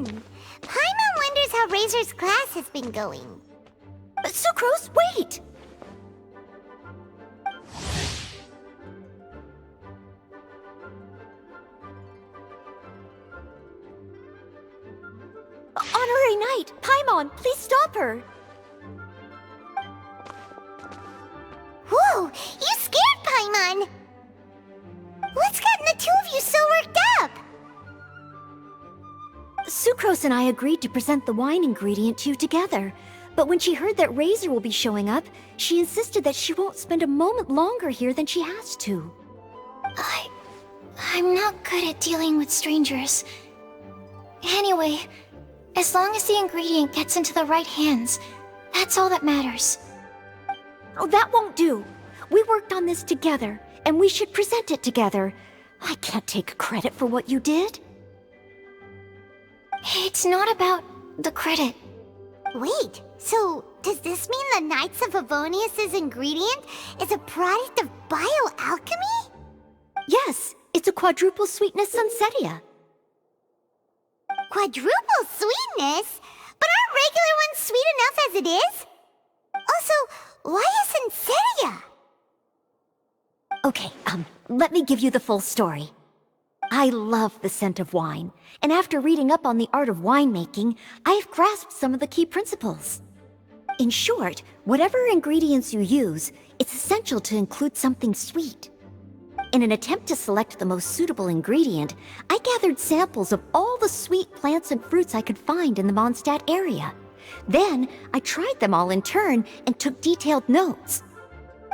Paimon wonders how Razor's class has been going. Sucrose, wait! Honorary Knight, Paimon, please stop her! Whoa, you scared Paimon! What's gotten the two of you so worked up? Sucrose and I agreed to present the wine ingredient to you together, but when she heard that Razor will be showing up, she insisted that she won't spend a moment longer here than she has to. I'm not good at dealing with strangers. Anyway, as long as the ingredient gets into the right hands, that's all that matters. Oh, that won't do. We worked on this together, and we should present it together. I can't take credit for what you did. It's not about the credit. Wait, so does this mean the Knights of Favonius' ingredient is a product of bioalchemy? Yes, it's a quadruple sweetness sunsetia. Quadruple sweetness? But aren't regular ones sweet enough as it is? Also, why a sunsetia? Okay, let me give you the full story. I love the scent of wine, and after reading up on the art of winemaking, I've grasped some of the key principles. In short, whatever ingredients you use, it's essential to include something sweet. In an attempt to select the most suitable ingredient, I gathered samples of all the sweet plants and fruits I could find in the Mondstadt area. Then, I tried them all in turn and took detailed notes.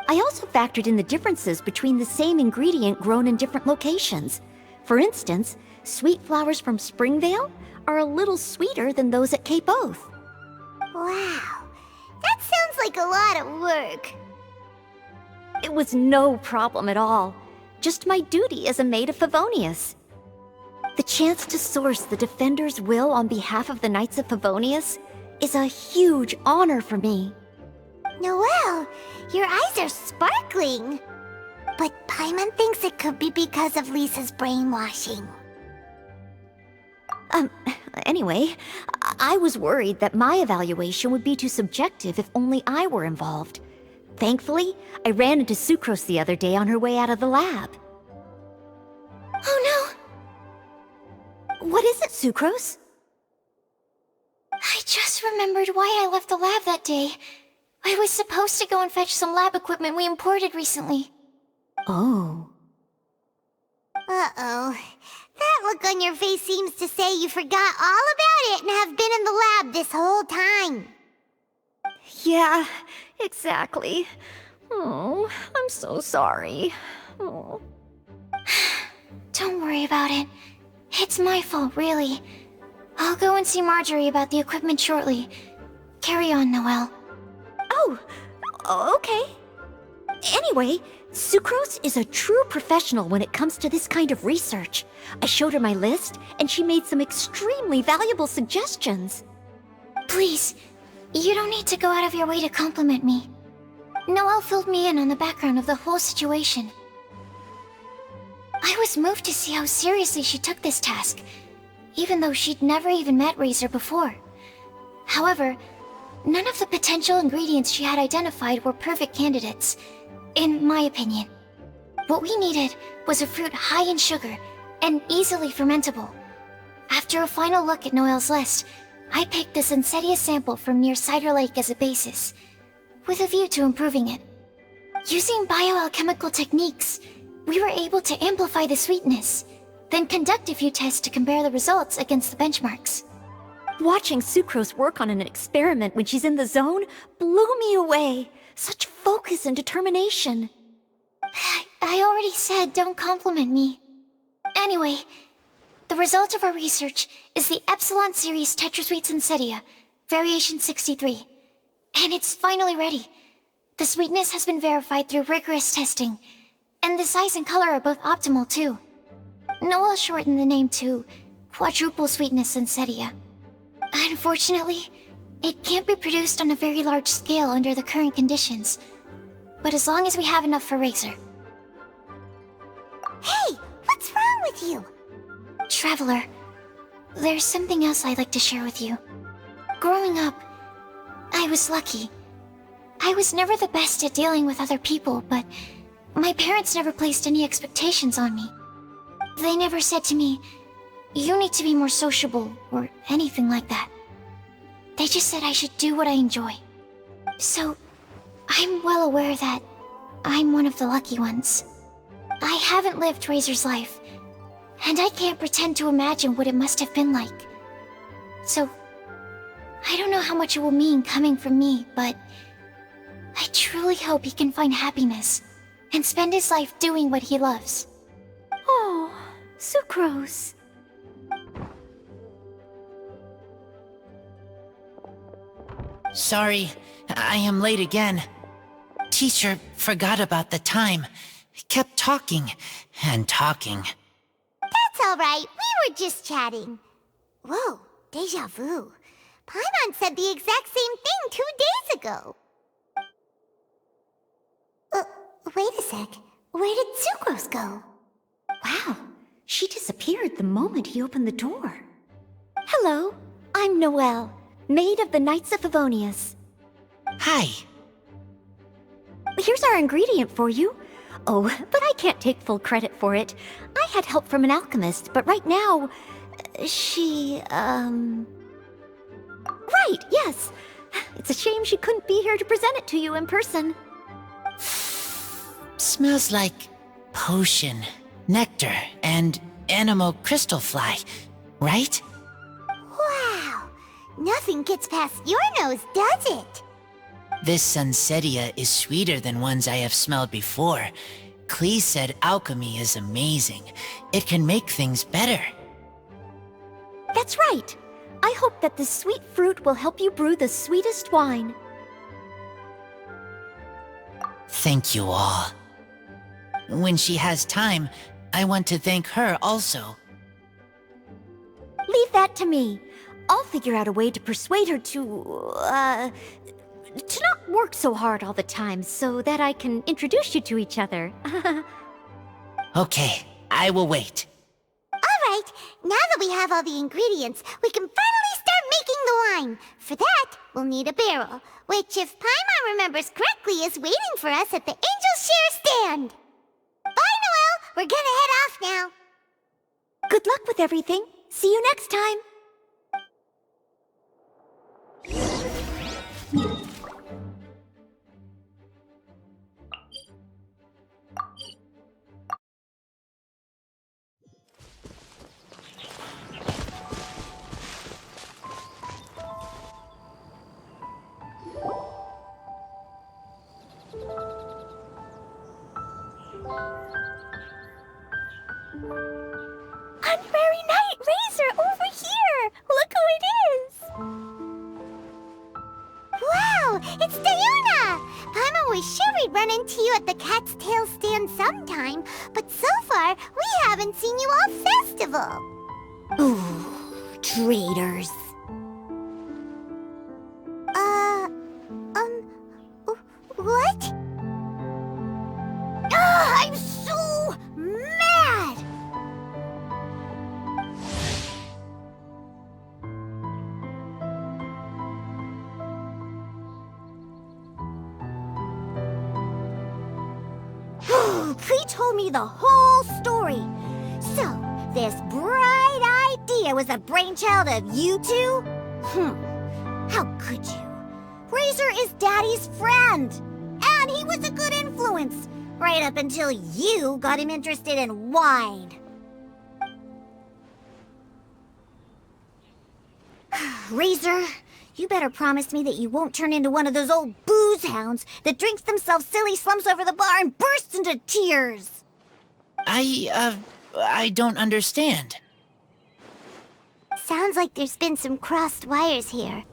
I also factored in the differences between the same ingredient grown in different locations. For instance, sweet flowers from Springvale are a little sweeter than those at Cape Oath. Wow, that sounds like a lot of work. It was no problem at all. Just my duty as a maid of Favonius. The chance to source the Defender's will on behalf of the Knights of Favonius is a huge honor for me. Noelle, your eyes are sparkling. But Paimon thinks it could be because of Lisa's brainwashing. Anyway, I was worried that my evaluation would be too subjective if only I were involved. Thankfully, I ran into Sucrose the other day on her way out of the lab. Oh no! What is it, Sucrose? I just remembered why I left the lab that day. I was supposed to go and fetch some lab equipment we imported recently. Oh. Uh-oh. That look on your face seems to say you forgot all about it and have been in the lab this whole time. Yeah, exactly. Oh, I'm so sorry. Oh. Don't worry about it. It's my fault, really. I'll go and see Marjorie about the equipment shortly. Carry on, Noelle. Oh, okay. Anyway, Sucrose is a true professional when it comes to this kind of research. I showed her my list, and she made some extremely valuable suggestions. Please, you don't need to go out of your way to compliment me. Noelle filled me in on the background of the whole situation. I was moved to see how seriously she took this task, even though she'd never even met Razor before. However, none of the potential ingredients she had identified were perfect candidates, in my opinion. What we needed was a fruit high in sugar and easily fermentable. After a final look at Noelle's list, I picked the Sunsetia sample from near Cider Lake as a basis, with a view to improving it. Using bioalchemical techniques, we were able to amplify the sweetness, then conduct a few tests to compare the results against the benchmarks. Watching Sucrose work on an experiment when she's in the zone blew me away. Such focus and determination. I already said don't compliment me. Anyway, the result of our research is the Epsilon Series Tetrasweet Sunsetia, Variation 63. And it's finally ready. The sweetness has been verified through rigorous testing, and the size and color are both optimal too. Noelle shortened the name to Quadruple Sweetness Sunsetia. Unfortunately, it can't be produced on a very large scale under the current conditions, but as long as we have enough for Razor. Hey, what's wrong with you? Traveler, there's something else I'd like to share with you. Growing up, I was lucky. I was never the best at dealing with other people, but my parents never placed any expectations on me. They never said to me, "You need to be more sociable," or anything like that. They just said I should do what I enjoy. So, I'm well aware that I'm one of the lucky ones. I haven't lived Razor's life, and I can't pretend to imagine what it must have been like. So, I don't know how much it will mean coming from me, but I truly hope he can find happiness and spend his life doing what he loves. Oh, Sucrose. Sorry, I am late again. Teacher forgot about the time. Kept talking and talking. That's all right. We were just chatting. Whoa, deja vu. Paimon said the exact same thing 2 days ago. Wait a sec. Where did Sucrose go? Wow, she disappeared the moment he opened the door. Hello, I'm Noelle, maid of the Knights of Favonius. Hi. Here's our ingredient for you. Oh, but I can't take full credit for it. I had help from an alchemist, but right now, Right, yes. It's a shame she couldn't be here to present it to you in person. Smells like potion, nectar, and animal crystal fly, right? Wow. Nothing gets past your nose, does it? This Sunsetia is sweeter than ones I have smelled before. Clee said alchemy is amazing. It can make things better. That's right. I hope that this sweet fruit will help you brew the sweetest wine. Thank you all. When she has time, I want to thank her also. Leave that to me. I'll figure out a way to persuade her to not work so hard all the time so that I can introduce you to each other. Okay, I will wait. All right. Now that we have all the ingredients, we can finally start making the wine. For that, we'll need a barrel, which, if Paimon remembers correctly, is waiting for us at the Angel Share stand. Bye, Noelle. We're gonna head off now. Good luck with everything. See you next time. Honorary Knight Razor, over here! Look who it is! Wow, it's Diona! Paimon was sure we'd run into you at the Cat's Tail stand sometime, but so far, we haven't seen you all festival. Ooh, traitors. What? I'm so mad! He told me the whole story. So, this bright idea was the brainchild of you two? How could you? Razor is Daddy's friend. And he was a good influence. Right up until you got him interested in wine. Razor, you better promise me that you won't turn into one of those old booze hounds that drinks themselves silly, slumps over the bar, and bursts into tears. I don't understand. Sounds like there's been some crossed wires here.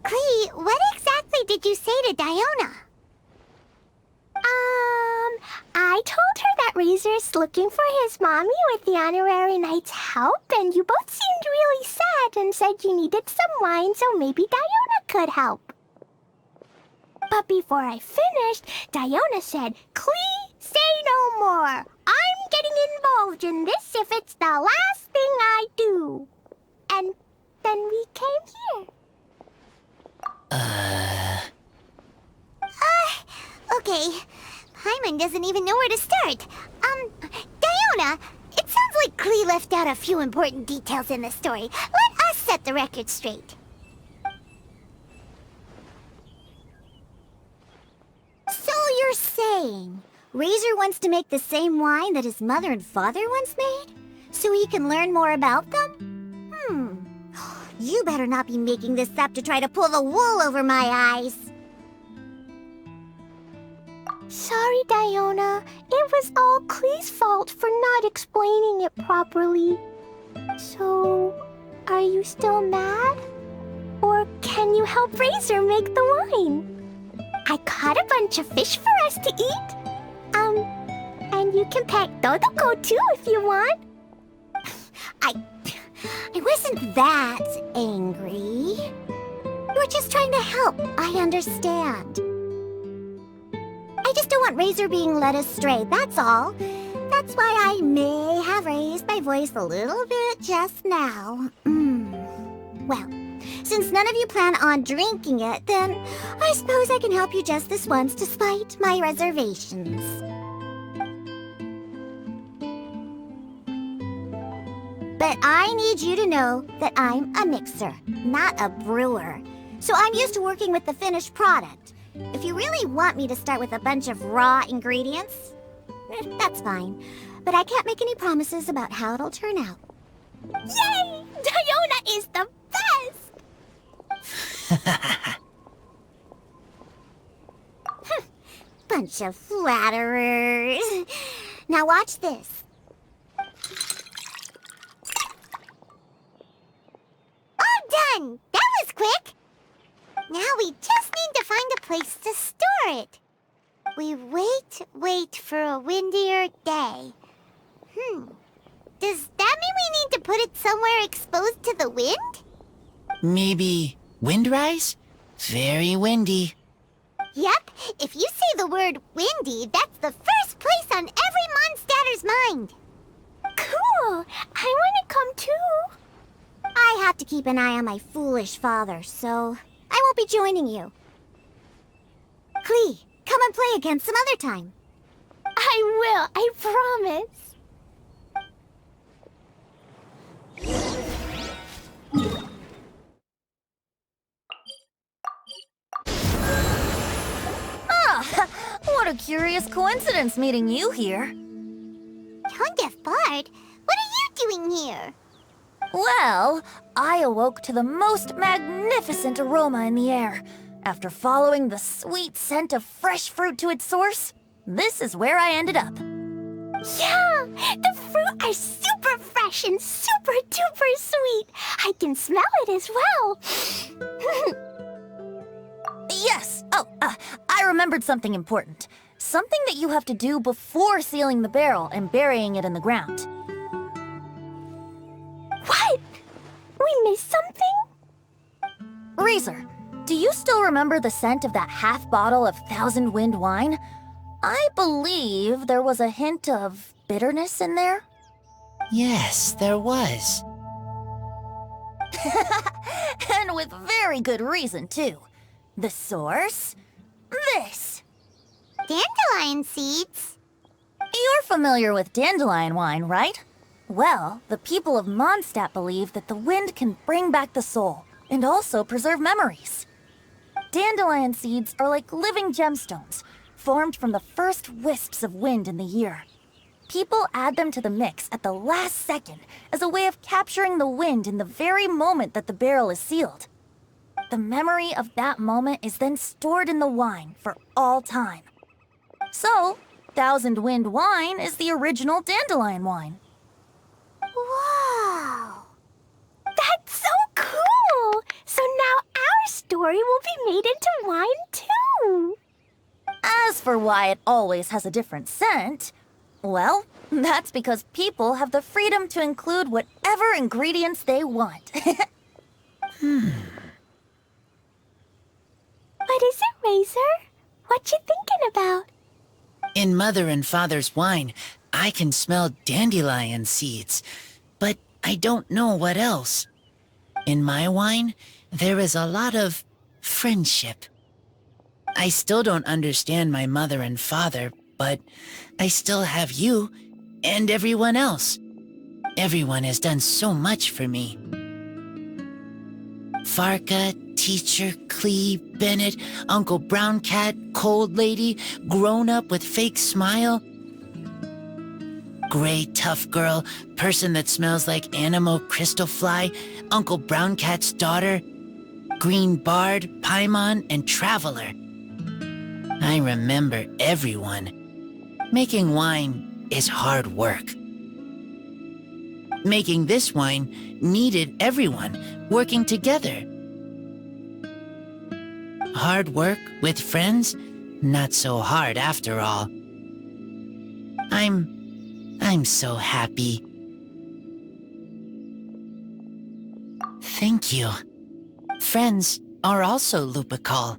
Clee, what exactly did you say to Diona? I told her that Razor's looking for his mommy with the Honorary Knight's help, and you both seemed really sad and said you needed some wine, so maybe Diona could help. But before I finished, Diona said, "Clee, say no more. I'm getting involved in this if it's the last Paimon doesn't even know where to start. Diona, it sounds like Klee left out a few important details in the story. Let us set the record straight. So you're saying Razor wants to make the same wine that his mother and father once made? So he can learn more about them? You better not be making this up to try to pull the wool over my eyes. Sorry, Diona. It was all Klee's fault for not explaining it properly. So, are you still mad? Or can you help Razor make the wine? I caught a bunch of fish for us to eat. And you can pack Todoko too if you want. I wasn't that angry. You were just trying to help. I understand. I just don't want Razor being led astray, that's all. That's why I may have raised my voice a little bit just now. Well, since none of you plan on drinking it, then I suppose I can help you just this once despite my reservations. But I need you to know that I'm a mixer, not a brewer. So I'm used to working with the finished product. If you really want me to start with a bunch of raw ingredients, that's fine. But I can't make any promises about how it'll turn out. Yay! Diona is the best! Bunch of flatterers. Now watch this. Done! That was quick! Now we just need to find a place to store it. We wait for a windier day. Does that mean we need to put it somewhere exposed to the wind? Maybe windrise? Very windy. Yep, if you say the word windy, that's the first place on every Mondstatter's mind. Cool! I want to come too. I have to keep an eye on my foolish father, so I won't be joining you. Klee, come and play again some other time. I will, I promise. What a curious coincidence meeting you here. Tone Deaf Bard, what are you doing here? Well, I awoke to the most magnificent aroma in the air. After following the sweet scent of fresh fruit to its source, this is where I ended up. Yeah, the fruit are super fresh and super duper sweet. I can smell it as well. Yes! I remembered something important. Something that you have to do before sealing the barrel and burying it in the ground. What? We missed something? Razor, do you still remember the scent of that half bottle of Thousand Wind wine? I believe there was a hint of bitterness in there. Yes, there was. And with very good reason, too. The source? This. Dandelion seeds? You're familiar with dandelion wine, right? Well, the people of Mondstadt believe that the wind can bring back the soul and also preserve memories. Dandelion seeds are like living gemstones, formed from the first wisps of wind in the year. People add them to the mix at the last second as a way of capturing the wind in the very moment that the barrel is sealed. The memory of that moment is then stored in the wine for all time. So, Thousand Wind wine is the original dandelion wine. Wow! That's so cool! So now our story will be made into wine too. As for why it always has a different scent, well, that's because people have the freedom to include whatever ingredients they want. What is it, Razor? What you thinking about? In Mother and Father's wine, I can smell dandelion seeds, but I don't know what else. In my wine, there is a lot of friendship. I still don't understand my mother and father, but I still have you and everyone else. Everyone has done so much for me. Farka, Teacher, Clee, Bennett, Uncle Brown Cat, Cold Lady, Grown Up with Fake Smile, Gray Tough Girl, Person that Smells like Animo Crystal Fly, Uncle Brown Cat's Daughter, Green Bard, Paimon, and Traveler. I remember everyone. Making wine is hard work. Making this wine needed everyone working together. Hard work with friends? Not so hard after all. I'm so happy. Thank you. Friends are also Lupical.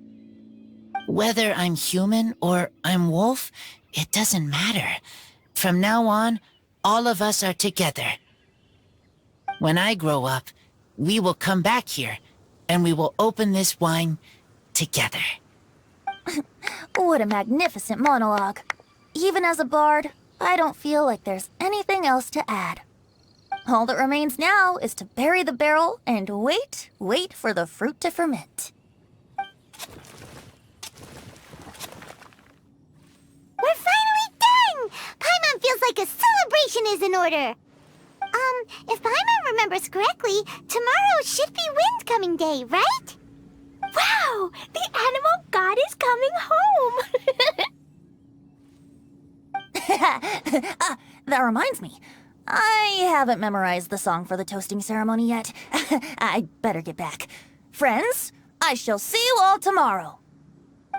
Whether I'm human or I'm wolf, it doesn't matter. From now on, all of us are together. When I grow up, we will come back here, and we will open this wine together. What a magnificent monologue. Even as a bard, I don't feel like there's anything else to add. All that remains now is to bury the barrel and wait for the fruit to ferment. We're finally done! Paimon feels like a celebration is in order. If Paimon remembers correctly, tomorrow should be Wind-Coming Day, right? Wow! The animal god is coming home! That reminds me. I haven't memorized the song for the toasting ceremony yet. I'd better get back. Friends, I shall see you all tomorrow.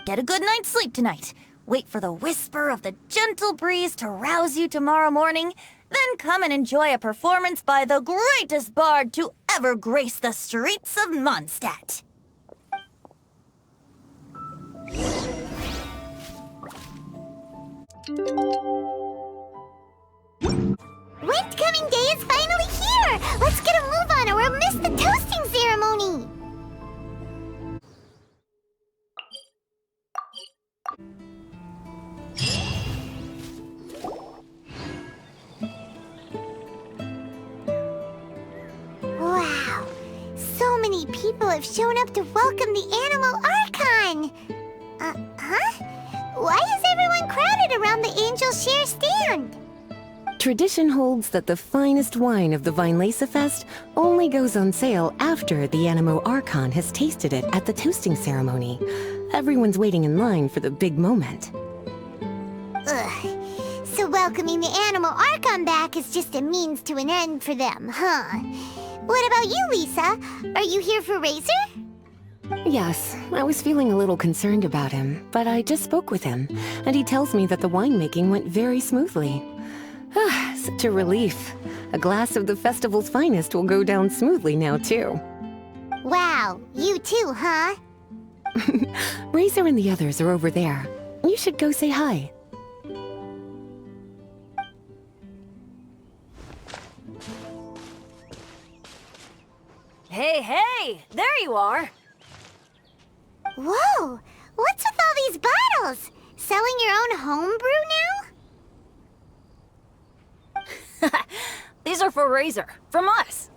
Get a good night's sleep tonight. Wait for the whisper of the gentle breeze to rouse you tomorrow morning. Then come and enjoy a performance by the greatest bard to ever grace the streets of Mondstadt. Wind-Coming Day is finally here! Let's get a move on or we'll miss the toasting ceremony! Wow! So many people have shown up to welcome the Animal Archon! Huh? Why is everyone crowded around the Angel Share stand? Tradition holds that the finest wine of the Weinlesefest only goes on sale after the Animo Archon has tasted it at the toasting ceremony. Everyone's waiting in line for the big moment. Ugh. So welcoming the Animal Archon back is just a means to an end for them, huh? What about you, Lisa? Are you here for Razor? Yes, I was feeling a little concerned about him, but I just spoke with him, and he tells me that the winemaking went very smoothly. Such a relief. A glass of the festival's finest will go down smoothly now, too. Wow, you too, huh? Razor and the others are over there. You should go say hi. Hey! There you are! Whoa! What's with all these bottles? Selling your own homebrew now? These are for Razor, from us.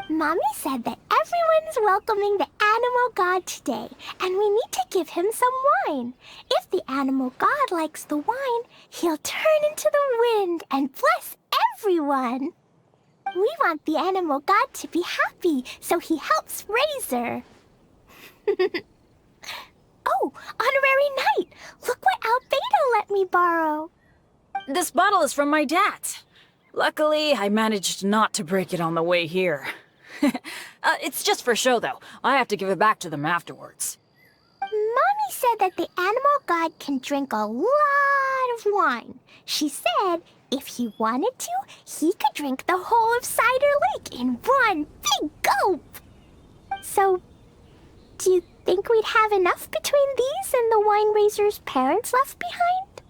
Mommy said that everyone's welcoming the animal god today, and we need to give him some wine. If the animal god likes the wine, he'll turn into the wind and bless everyone. We want the animal god to be happy, so he helps Razor. Oh, Honorary Knight! Look what Albedo let me borrow. This bottle is from my dad's. Luckily, I managed not to break it on the way here. It's just for show, though. I have to give it back to them afterwards. Mommy said that the animal god can drink a lot of wine. She said if he wanted to, he could drink the whole of Cider Lake in one big gulp. So, do you think we'd have enough between these and the wine raiser's parents left behind?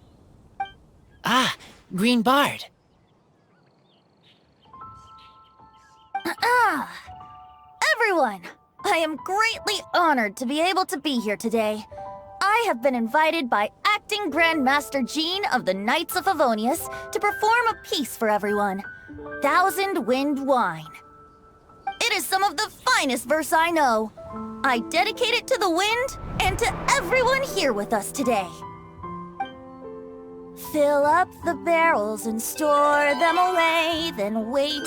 Ah, Green Bard. Everyone, I am greatly honored to be able to be here today. I have been invited by acting Grand Master Jean of the Knights of Favonius to perform a piece for everyone. Thousand Wind Wine. It is some of the finest verse I know. I dedicate it to the wind and to everyone here with us today. Fill up the barrels and store them away, then wait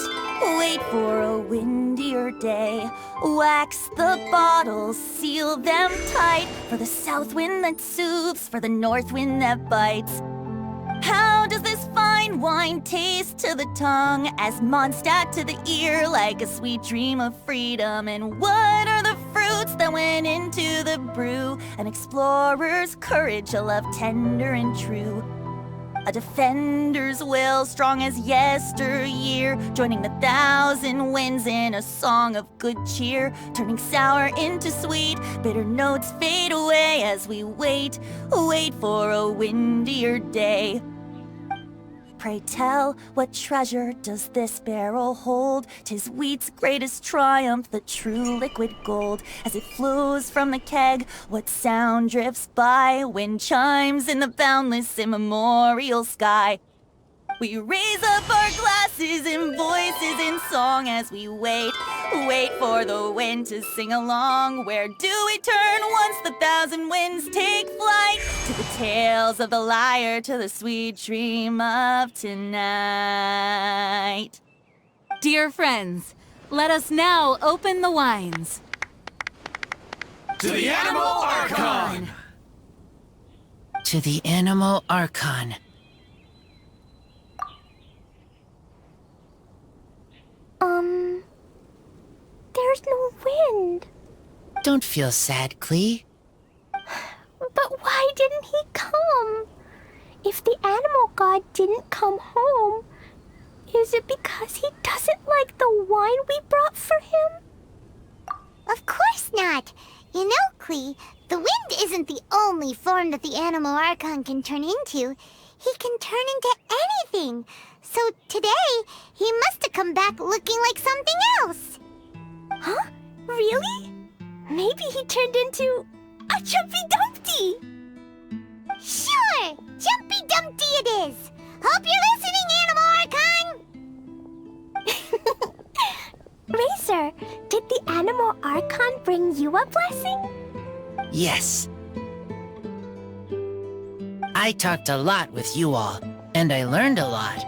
for a windier day. Wax the bottles, seal them tight, for the south wind that soothes, for the north wind that bites. How does this fine wine taste to the tongue, as Mondstadt to the ear, like a sweet dream of freedom? And what are the fruits that went into the brew? An explorer's courage, a love tender and true. A defender's will, strong as yesteryear, joining the thousand winds in a song of good cheer, turning sour into sweet, bitter notes fade away as we wait for a windier day. Pray tell, what treasure does this barrel hold? 'Tis wheat's greatest triumph, the true liquid gold. As it flows from the keg, what sound drifts by? Wind chimes in the boundless immemorial sky. We raise up our glasses and voices in song as we wait for the wind to sing along. Where do we turn once the thousand winds take flight? To the tales of the lyre, to the sweet dream of tonight. Dear friends, let us now open the wines. To the Animal Archon! To the Animal Archon. There's no wind. Don't feel sad, Clee. But why didn't he come? If the animal god didn't come home, is it because he doesn't like the wine we brought for him? Of course not. You know, Clee, the wind isn't the only form that the Animal Archon can turn into. He can turn into anything. So today, he must have come back looking like something else. Huh? Really? Maybe he turned into a Jumpy Dumpty! Sure! Jumpy Dumpty it is! Hope you're listening, Animal Archon! Racer, did the Animal Archon bring you a blessing? Yes. I talked a lot with you all, and I learned a lot.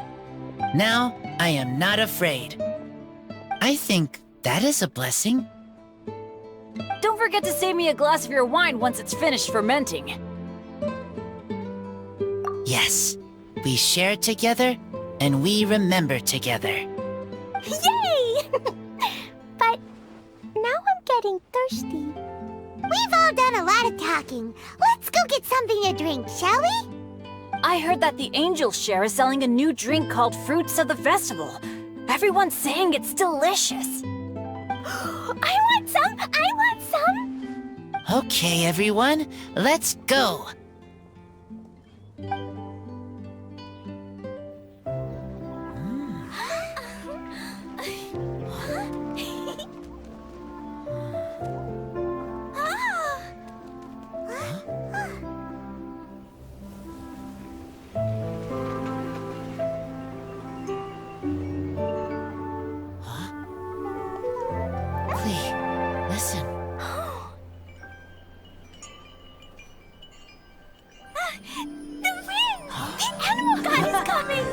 Now, I am not afraid. I think that is a blessing. Don't forget to save me a glass of your wine once it's finished fermenting. Yes, we share together, and we remember together. Yay! But now I'm getting thirsty. We've all done a lot of talking. Let's go get something to drink, shall we? I heard that the Angel Share is selling a new drink called Fruits of the Festival. Everyone's saying it's delicious. I want some! I want some! Okay, everyone, let's go. Listen. The wind! The animal god is coming!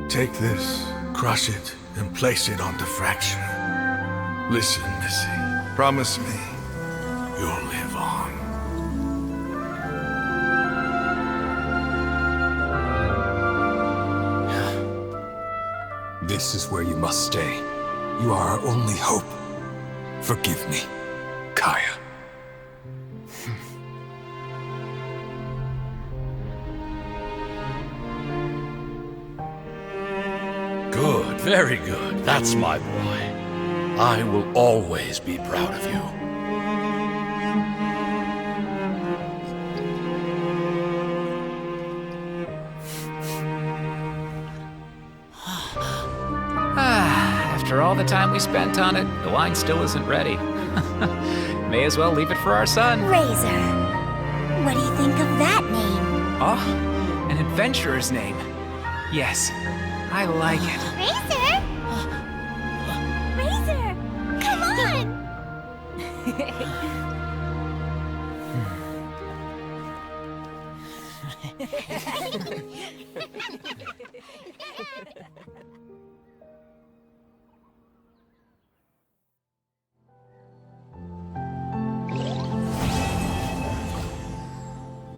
Take this, crush it, and place it on the fracture. Listen, Missy. Promise me you'll live on. This is where you must stay. You are our only hope. Forgive me, Kaya. Very good. That's my boy. I will always be proud of you. After all the time we spent on it, the wine still isn't ready. May as well leave it for our son. Razor. What do you think of that name? Oh, an adventurer's name. Yes, I like it. Razor? Razor! Come on!